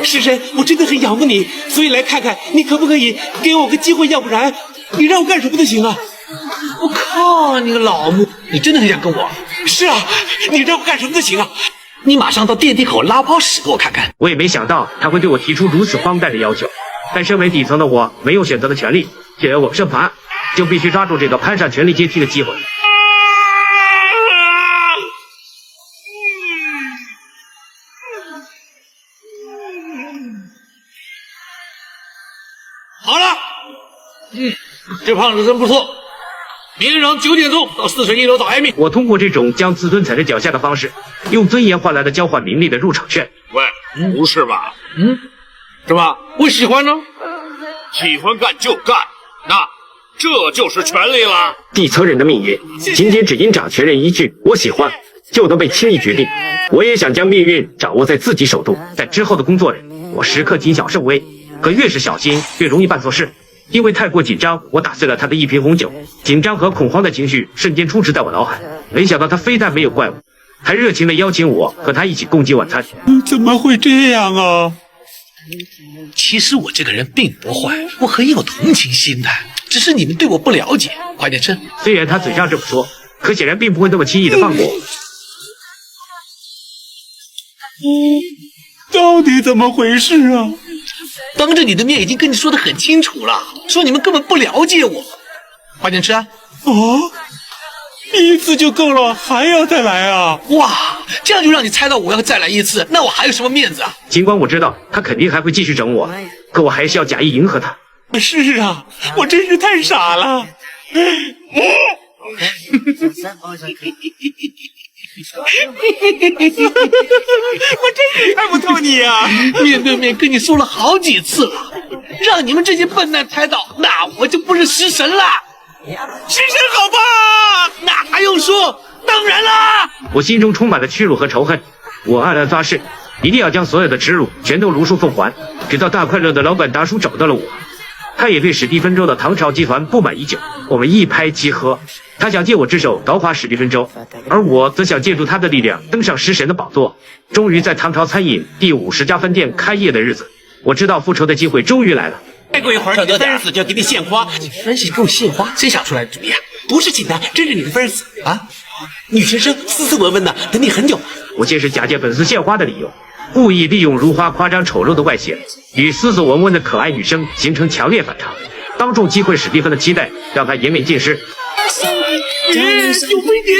食神，我真的很仰慕你，所以来看看你可不可以给我个机会，要不然你让我干什么都行啊！我靠，你个老木，你真的很想跟我？是啊，你让我干什么都行啊！你马上到电梯口拉泡屎给我看看。我也没想到他会对我提出如此荒诞的要求，但身为底层的我没有选择的权利。既然我胜盘，就必须抓住这个攀上权力阶梯的机会。好了，这胖子真不错。明天早上9点钟到41楼找艾米。我通过这种将自尊踩在脚下的方式，用尊严换来的交换名利的入场券。喂，不是吧？是吧？我喜欢呢。喜欢干就干，那这就是权利了。底层人的命运，仅仅只因掌权人一句“我喜欢”，就能被轻易决定。我也想将命运掌握在自己手中。在之后的工作里，我时刻谨小慎微，可越是小心，越容易办错事。因为太过紧张，我打碎了他的一瓶红酒，紧张和恐慌的情绪瞬间充斥在我脑海。没想到他非但没有怪我，还热情地邀请我和他一起共进晚餐。怎么会这样啊？其实我这个人并不坏，我很有同情心的，只是你们对我不了解。快点吃。虽然他嘴上这么说，可显然并不会那么轻易地放过我。到底怎么回事啊？当着你的面已经跟你说得很清楚了，说你们根本不了解我。快点吃啊！哦，一次就够了，还要再来啊？哇，这样就让你猜到我要再来一次，那我还有什么面子啊？尽管我知道他肯定还会继续整我，可我还是要假意迎合他。是啊，我真是太傻了。我真是看不透你啊！面对面跟你说了好几次了，让你们这些笨蛋猜到，那我就不是食神了。食神好吧？那还用说？当然啦！我心中充满了屈辱和仇恨，我暗暗发誓，一定要将所有的耻辱全都如数奉还，直到大快乐的老板达叔找到了我。他也对史蒂芬周的唐朝集团不满已久，我们一拍即合。他想借我之手捣垮史蒂芬周，而我则想借助他的力量登上食神的宝座。终于在唐朝餐饮第50家分店开业的日子，我知道复仇的机会终于来了。再过一会儿，你的粉丝就要给你献花。分析给我献花，谁想出来的主意啊？不是简单，真是你的粉丝啊！女学生斯斯文文的，等你很久。我借是假借粉丝献花的理由，故意利用如花夸张丑陋的外形，与斯斯文文的可爱女生形成强烈反差，当众击溃史蒂芬的期待，让他颜面尽失。有飞碟！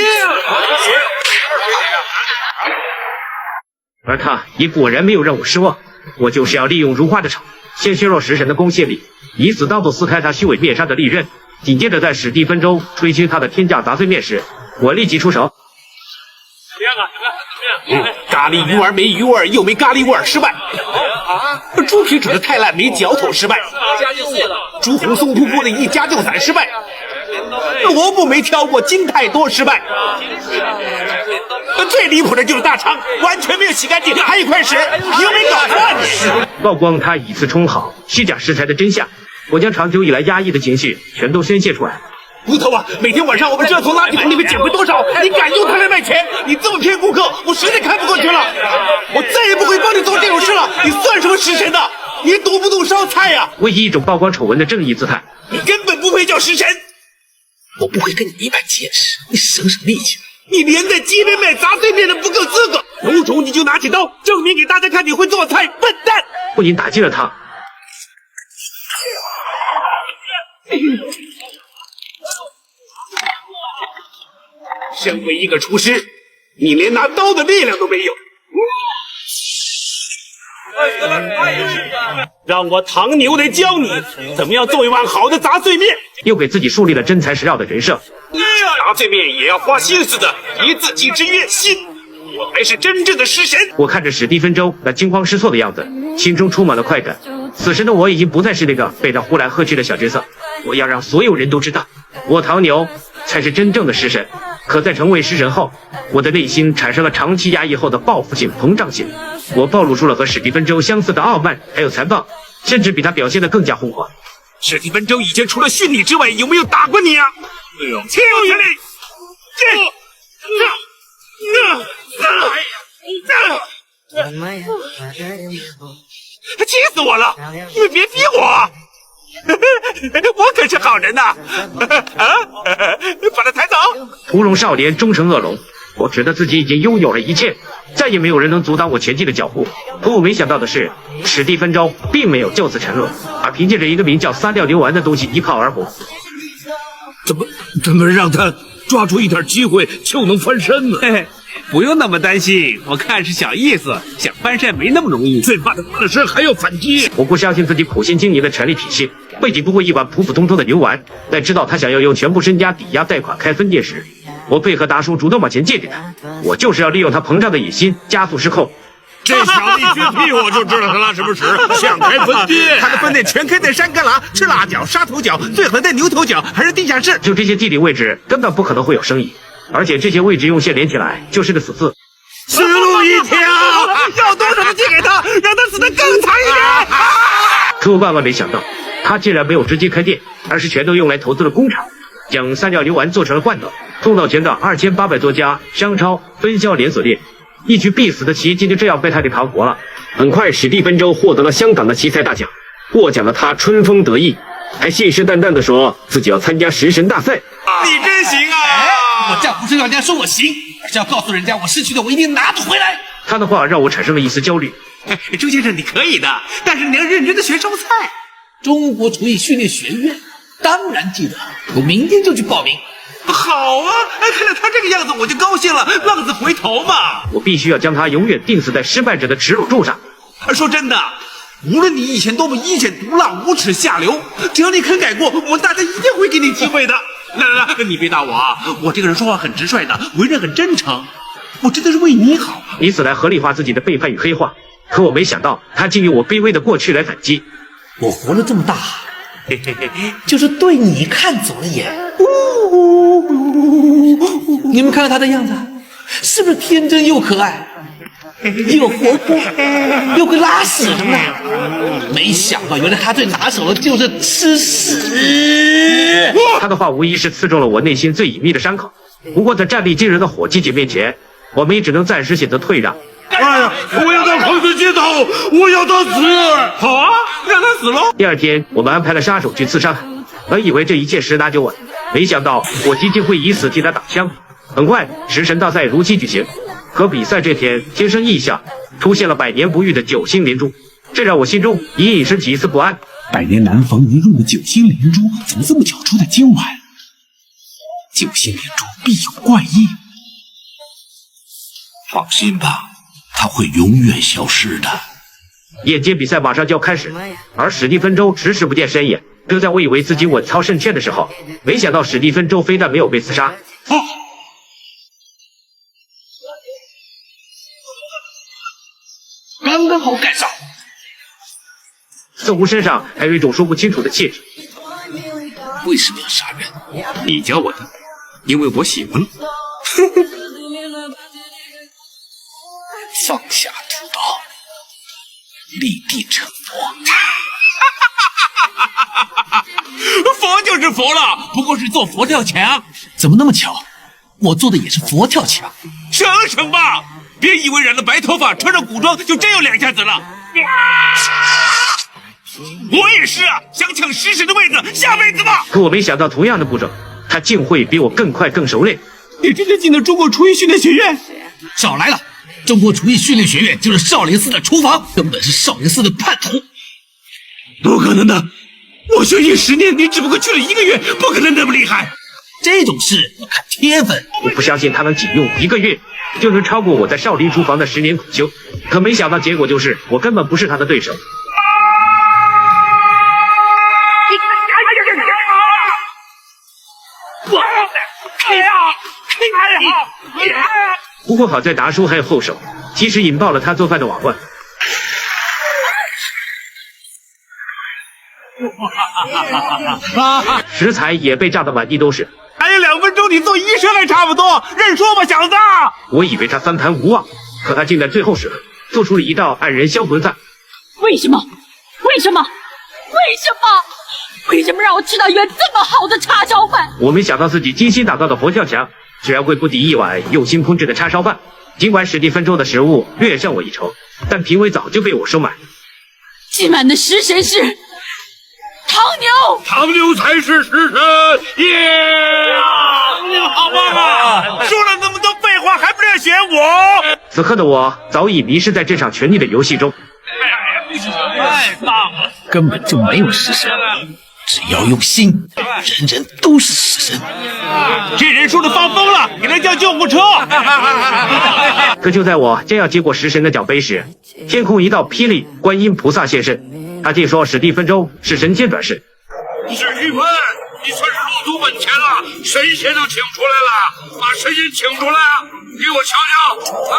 而他也果然没有让我失望，我就是要利用如花的场，先削弱食神的公信力，以此当做撕开他虚伪面纱的利刃。紧接着在史蒂芬周吹嘘他的天价杂碎面时，我立即出手。咖喱鱼丸没鱼味又没咖喱味失败。猪皮煮的太烂没嚼头失败。猪红松扑扑的一夹就散失败。萝卜没挑过筋太多失败。最离谱的就是大肠完全没有洗干净，还一块屎，你又没搞错你。曝光他以次充好虚假食材的真相，我将长久以来压抑的情绪全都宣泄出来。骨头啊，每天晚上我们就要从垃圾桶里面捡回多少？你敢用它来卖钱？你这么骗顾客，我实在看不过去了。我再也不会帮你做这种事了。你算什么食神的？你懂不懂烧菜呀？我以一种曝光丑闻的正义姿态，你根本不配叫食神。我不会跟你一般见识，你省省力气。你连在街边卖杂碎面的不够资格，有种你就拿起刀，证明给大家看你会做菜，笨蛋！不仅打击了他，身为一个厨师，你连拿刀的力量都没有。让我唐牛来教你怎么样做一碗好的杂碎面，又给自己树立了真材实料的人设。杂碎面也要花心思的，以自己之约心，我才是真正的食神。我看着史蒂芬周那惊慌失措的样子，心中充满了快感。此时的我已经不再是那个被他呼来喝去的小角色，我要让所有人都知道，我唐牛才是真正的食神。可在成为食神后，我的内心产生了长期压抑后的报复性膨胀性，我暴露出了和史蒂芬周相似的傲慢还有残暴，甚至比他表现得更加疯狂。史蒂芬周以前除了训你之外，有没有打过你啊？亲我全力！气死我了！你们别逼我！我可是好人呐！把他抬走！屠龙少年终成恶龙，我觉得自己已经拥有了一切，再也没有人能阻挡我前进的脚步。可我没想到的是，史蒂芬周并没有就此沉沦，而凭借着一个名叫撒掉牛丸的东西一炮而红。怎么让他抓住一点机会就能翻身呢？嘿嘿，不用那么担心，我看是小意思，想翻身没那么容易。最怕的翻身还要反击。我不相信自己苦心经营的权力体系背景不过一碗普普通通的牛丸，在知道他想要用全部身家抵押贷款开分店时，我配合达叔主动把钱借给他，我就是要利用他膨胀的野心加速失控。这小子一撅屁我就知道他拉什么屎，想开分店。他的分店全开在山旮旯、吃辣角、沙头角，最狠在牛头角，还是地下室。就这些地理位置根本不可能会有生意，而且这些位置用线连起来就是个死字。死路一条，要多少就借给他，让他死得更惨一点。可我万万没想到，他竟然没有直接开店，而是全都用来投资了工厂，将撒尿牛丸做成了罐头，送到全港2800多家商超分销连锁店。一局必死的棋竟就这样被他给盘活了。很快，史蒂芬周获得了香港的棋赛大奖，获奖的他春风得意，还信誓旦旦地说自己要参加食神大赛。你真行啊！我这样不是让人家说我行，而是要告诉人家我失去的我一定拿不回来。他的话让我产生了一丝焦虑。朱先生，你可以的，但是你要认真的学烧菜。中国厨艺训练学院，当然记得，我明天就去报名。好啊，看到他这个样子我就高兴了，浪子回头嘛。我必须要将他永远钉死在失败者的耻辱柱上。说真的，无论你以前多么阴险毒辣、无耻下流，只要你肯改过，我们大家一定会给你机会的。来，你别打我啊！我这个人说话很直率的，为人很真诚，我真的是为你好。以此来合理化自己的背叛与黑化，可我没想到他竟用我卑微的过去来反击。我活了这么大，就是对你看走了眼。你们看看他的样子，是不是天真又可爱，又活泼，又会拉屎什么的？没想到，原来他最拿手的就是吃屎。他的话无疑是刺中了我内心最隐秘的伤口。不过在战力惊人的伙计姐面前，我们也只能暂时选择退让。哎呀，我要当坑子接头，我要他死！好啊，让他死喽！第二天，我们安排了杀手去刺杀他，本以为这一切十拿九稳，没想到伙计竟会以死替他挡枪。很快，食神大赛如期举行。可比赛这天，天生异象，出现了百年不遇的9星连珠，这让我心中隐隐升起一丝不安。百年难逢一遇的9星连珠，怎么这么巧出在今晚？9星连珠必有怪异。放心吧，他会永远消失的。眼见比赛马上就要开始，而史蒂芬周迟迟不见身影。就在我以为自己稳操胜券的时候，没想到史蒂芬周非但没有被刺杀，刚刚好赶上。似乎身上还有一种说不清楚的气质。为什么要杀人？你教我的，因为我喜欢了。放下屠刀，立地成佛。佛就是佛了，不过是做佛跳墙。怎么那么巧？我做的也是佛跳墙。省省吧，别以为染了白头发，穿上古装就真有两下子了。我也是啊，想抢食神的位子，下辈子吧。可我没想到，同样的步骤，他竟会比我更快更熟练。你真的进了中国厨艺训练学院？少来了！中国厨艺训练学院就是少林寺的厨房，根本是少林寺的叛徒。不可能的，我学艺10年，你只不过去了1个月，不可能那么厉害。这种事要看天分。我不相信他能仅用1个月就能超过我在少林厨房的10年苦修，可没想到结果就是我根本不是他的对手。不过好在达叔还有后手，及时引爆了他做饭的瓦罐。食材也被炸得满地都是。还有2分钟，你做医生还差不多，认输吧，小子！我以为他3盘无望，可他竟在最后时刻做出了一道黯然销魂饭。为什么？为什么？为什么？为什么让我吃到一碗这么好的叉烧饭？我没想到自己精心打造的佛跳墙，居然会不敌一碗用心烹制的叉烧饭。尽管史蒂芬州的食物略胜我一筹，但评委早就被我收买。祭满的食神是唐牛，唐牛才是食神耶！唐牛好棒啊！说了那么多废话，还不是选我？此刻的我早已迷失在这场权力的游戏中。太棒了！根本就没有食神，只要用心，人人都是食神。这人说的发疯了，给他叫救护车！可就在我将要接过食神的奖杯时，天空一道霹雳，观音菩萨现身。他竟说史蒂芬州是神仙转世。史蒂芬，你算是路途本钱了，神仙都请出来了，把神仙请出来，给我瞧瞧！啊，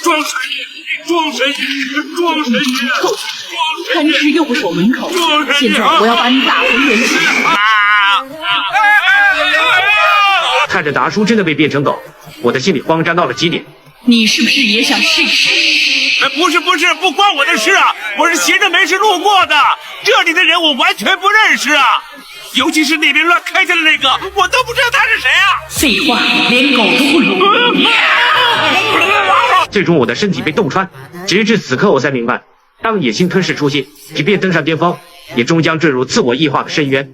装神仙，装神仙，装神仙，装神仙！贪吃又不守门口，现在我要把你打回原形！看着达叔真的被变成狗，我的心里慌张到了极点。你是不是也想试一试？不是，不关我的事啊！我是闲着没事路过的，这里的人我完全不认识啊！尤其是那边乱开枪的那个，我都不知道他是谁啊！废话，连狗都不如。最终我的身体被洞穿，直至此刻我才明白，当野心吞噬出现，即便登上巅峰，也终将坠入自我异化的深渊。